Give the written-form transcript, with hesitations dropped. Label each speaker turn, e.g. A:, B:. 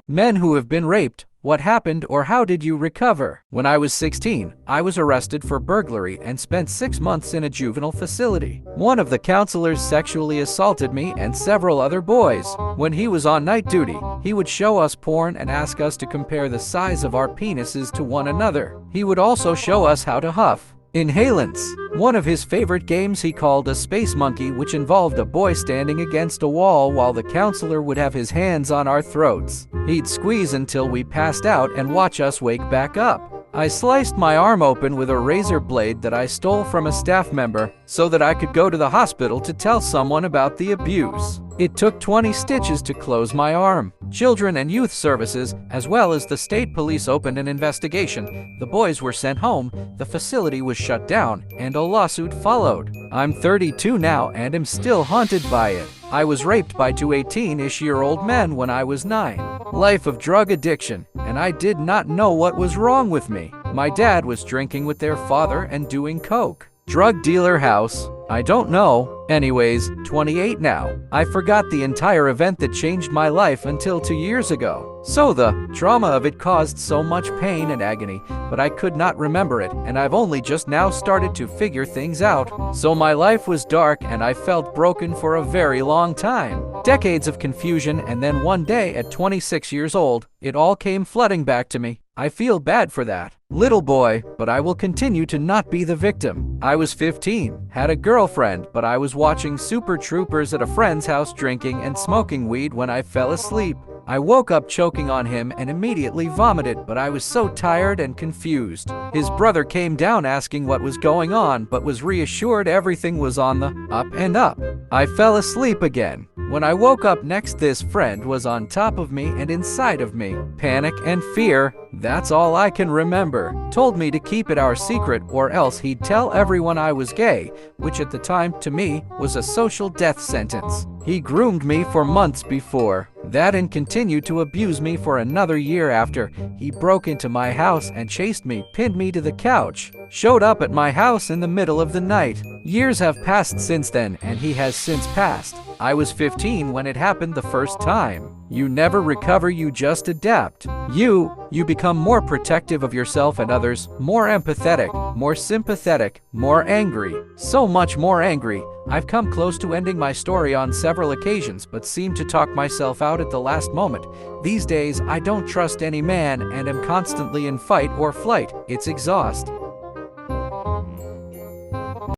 A: Men who have been raped, what happened or how did you recover? When I was 16, I was arrested for burglary and spent 6 months in a juvenile facility. One of the counselors sexually assaulted me and several other boys. When he was on night duty, he would show us porn and ask us to compare the size of our penises to one another. He would also show us how to huff inhalants. One of his favorite games he called a space monkey, which involved a boy standing against a wall while the counselor would have his hands on our throats. He'd squeeze until we passed out and watch us wake back up. I sliced my arm open with a razor blade that I stole from a staff member so that I could go to the hospital to tell someone about the abuse. It took 20 stitches to close my arm. Children and Youth Services, as well as the state police, opened an investigation. The boys were sent home, the facility was shut down, and a lawsuit followed. I'm 32 now and am still haunted by it. I was raped by two 18-ish-year-old men when I was 9. Life of drug addiction, and I did not know what was wrong with me. My dad was drinking with their father and doing coke. Drug dealer house, I don't know. Anyways, 28 now. I forgot the entire event that changed my life until 2 years ago. So the trauma of it caused so much pain and agony, but I could not remember it, and I've only just now started to figure things out. So my life was dark and I felt broken for a very long time. Decades of confusion, and then one day at 26 years old, it all came flooding back to me. I feel bad for that little boy, but I will continue to not be the victim. I was 15, had a girlfriend, but I was watching Super Troopers at a friend's house drinking and smoking weed when I fell asleep. I woke up choking on him and immediately vomited, but I was so tired and confused. His brother came down asking what was going on, but was reassured everything was on the up and up. I fell asleep again. When I woke up next, this friend was on top of me and inside of me. Panic and fear, that's all I can remember. Told me to keep it our secret or else he'd tell everyone I was gay, which at the time, to me, was a social death sentence. He groomed me for months before that and continued to abuse me for another year after. He broke into my house and chased me, pinned me to the couch, showed up at my house in the middle of the night. Years have passed since then, and he has since passed. I was 15 when it happened the first time. You never recover, you just adapt. You become more protective of yourself and others, more empathetic, more sympathetic, more angry. So much more angry. I've come close to ending my story on several occasions, but seem to talk myself out at the last moment. These days, I don't trust any man and am constantly in fight or flight. It's exhausting.